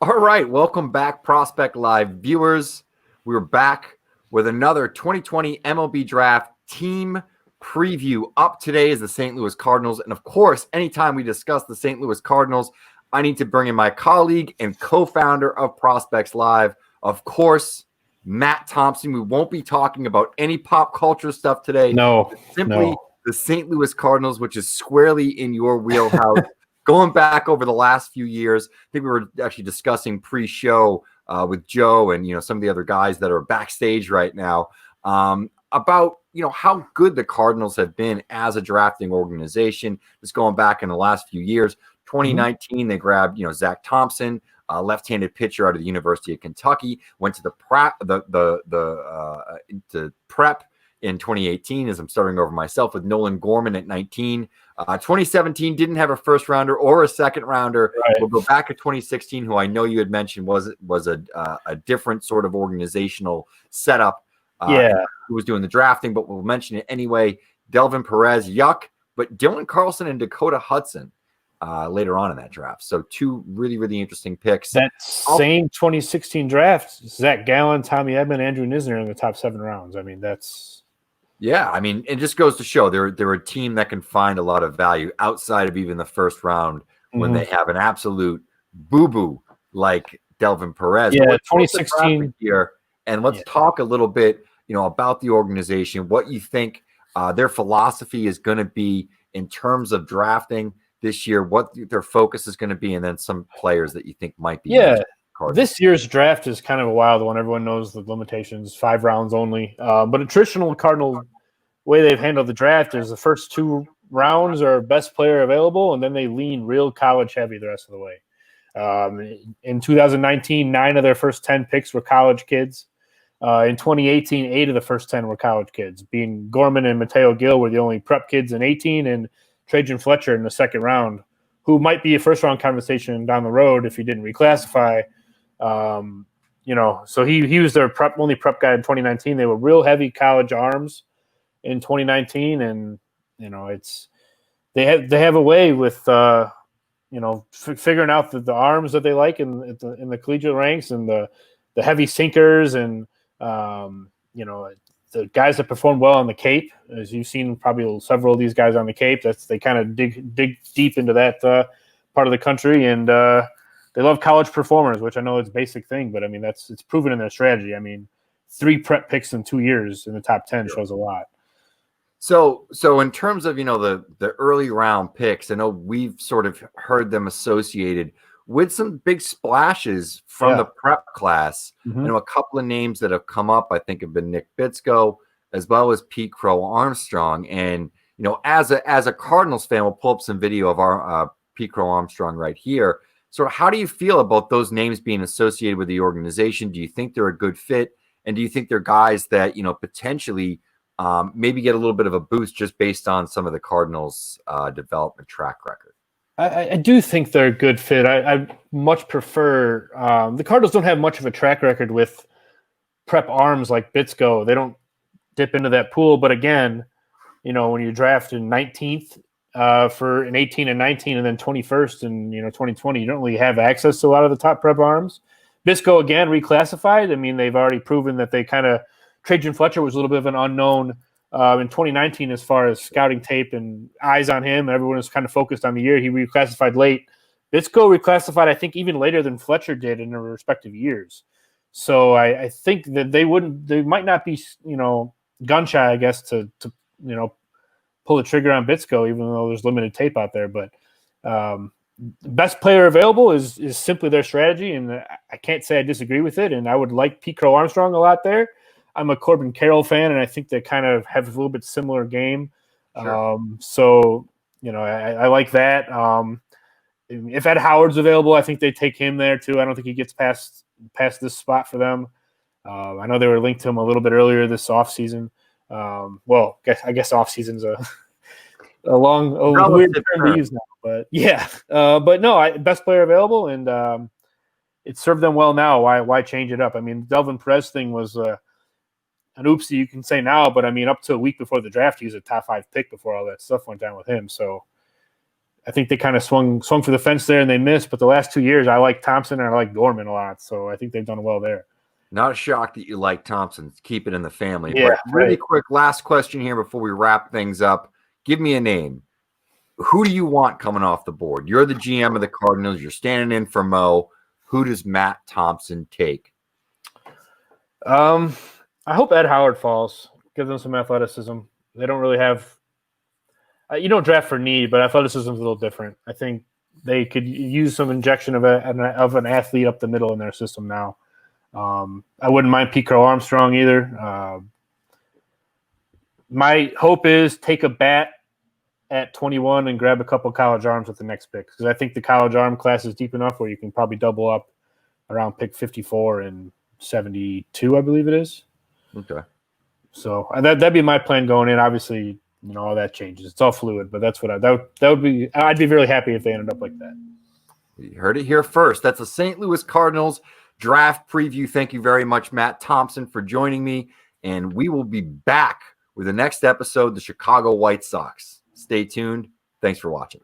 All right, welcome back, Prospect Live viewers. We're back with another 2020 MLB Draft team preview. Up today is the St. Louis Cardinals, and of course, anytime we discuss the St. Louis Cardinals, I need to bring in my colleague and co-founder of Prospects Live, of course, Matt Thompson. We won't be talking about any pop culture stuff today. No. The St. Louis Cardinals, which is squarely in your wheelhouse. Going back over the last few years, I think we were actually discussing pre-show with Joe and some of the other guys that are backstage right now about how good the Cardinals have been as a drafting organization. Just going back in the last few years, 2019 they grabbed Zach Thompson, a left-handed pitcher out of the University of Kentucky. Went to the prep in 2018, as I'm starting over myself, with Nolan Gorman at 19. 2017 didn't have a first rounder or a second rounder. Right. We'll go back to 2016, who I know you had mentioned was a different sort of organizational setup. Who was doing the drafting, but we'll mention it anyway. Delvin Perez, yuck, but Dylan Carlson and Dakota Hudson later on in that draft. So two really, really interesting picks. That same 2016 draft, Zach Gallen, Tommy Edman, Andrew Knizner in the top 7 rounds. I mean, that's... Yeah, I mean, it just goes to show they're a team that can find a lot of value outside of even the first round when they have an absolute boo-boo like Delvin Perez. Yeah, 2016 here, and let's talk a little bit, about the organization, what you think their philosophy is going to be in terms of drafting this year, what their focus is going to be, and then some players that you think might be. Yeah, this year's draft is kind of a wild one. Everyone knows the limitations, 5 rounds only. But a traditional Cardinal way they've handled the draft is the first 2 rounds are best player available, and then they lean real college heavy the rest of the way. In 2019, 9 of their first 10 picks were college kids. In 2018, 8 of the first 10 were college kids, being Gorman and Mateo Gil were the only prep kids in 18, and Trajan Fletcher in the second round, who might be a first-round conversation down the road if he didn't reclassify. So he was their only prep guy in 2019. They were real heavy college arms in 2019, and they have a way with figuring out the arms that they like in the collegiate ranks, and the heavy sinkers, and the guys that perform well on the Cape, as you've seen probably several of these guys on the Cape. They kind of dig deep into that part of the country, and they love college performers, which I know it's a basic thing, but I mean it's proven in their strategy. I mean, 3 prep picks in 2 years in the top 10 shows a lot. So in terms of the early round picks, I know we've sort of heard them associated with some big splashes from the prep class. A couple of names that have come up, I think, have been Nick Bitsko as well as Pete Crow Armstrong. And as a Cardinals fan, we'll pull up some video of our Pete Crow Armstrong right here. So how do you feel about those names being associated with the organization? Do you think they're a good fit? And do you think they're guys that, potentially maybe get a little bit of a boost just based on some of the Cardinals' development track record? I do think they're a good fit. I much prefer the Cardinals don't have much of a track record with prep arms like Bitsko. They don't dip into that pool. But again, when you draft in 19th for an 18 and 19 and then 21st in 2020, you don't really have access to a lot of the top prep arms. Bitsko, again, reclassified. I mean, they've already proven that they kind of – Trajan Fletcher was a little bit of an unknown in 2019 as far as scouting tape and eyes on him. Everyone was kind of focused on the year. He reclassified late. Bitsko reclassified, I think, even later than Fletcher did in their respective years. So I think that they might not be, gun shy, I guess, to pull the trigger on Bitsko, even though there's limited tape out there. But best player available is simply their strategy, and I can't say I disagree with it. And I would like Pete Crow Armstrong a lot there. I'm a Corbin Carroll fan, and I think they kind of have a little bit similar game. Sure. I like that. If Ed Howard's available, I think they take him there too. I don't think he gets past this spot for them. I know they were linked to him a little bit earlier this offseason. I guess offseason's a weird term to use now. But yeah, best player available, and it served them well now. Why change it up? I mean, Delvin Perez thing was an oopsie, you can say now, but I mean, up to a week before the draft, he was a top 5 pick before all that stuff went down with him. So I think they kind of swung for the fence there and they missed. But the last 2 years, I like Thompson and I like Gorman a lot. So I think they've done well there. Not a shock that you like Thompson. Keep it in the family. Yeah, but really quick, last question here before we wrap things up. Give me a name. Who do you want coming off the board? You're the GM of the Cardinals. You're standing in for Mo. Who does Matt Thompson take? I hope Ed Howard falls. Give them some athleticism. They don't really have you don't draft for need, but athleticism is a little different. I think they could use some injection of an athlete up the middle in their system now. I wouldn't mind Pete Crow Armstrong either. My hope is take a bat at 21 and grab a couple college arms with the next pick, because I think the college arm class is deep enough where you can probably double up around pick 54 and 72, I believe it is. Okay. So that'd be my plan going in. Obviously, all that changes. It's all fluid, but that's what that would be. I'd be really happy if they ended up like that. You heard it here first. That's the St. Louis Cardinals draft preview. Thank you very much, Matt Thompson, for joining me. And we will be back with the next episode, the Chicago White Sox. Stay tuned. Thanks for watching.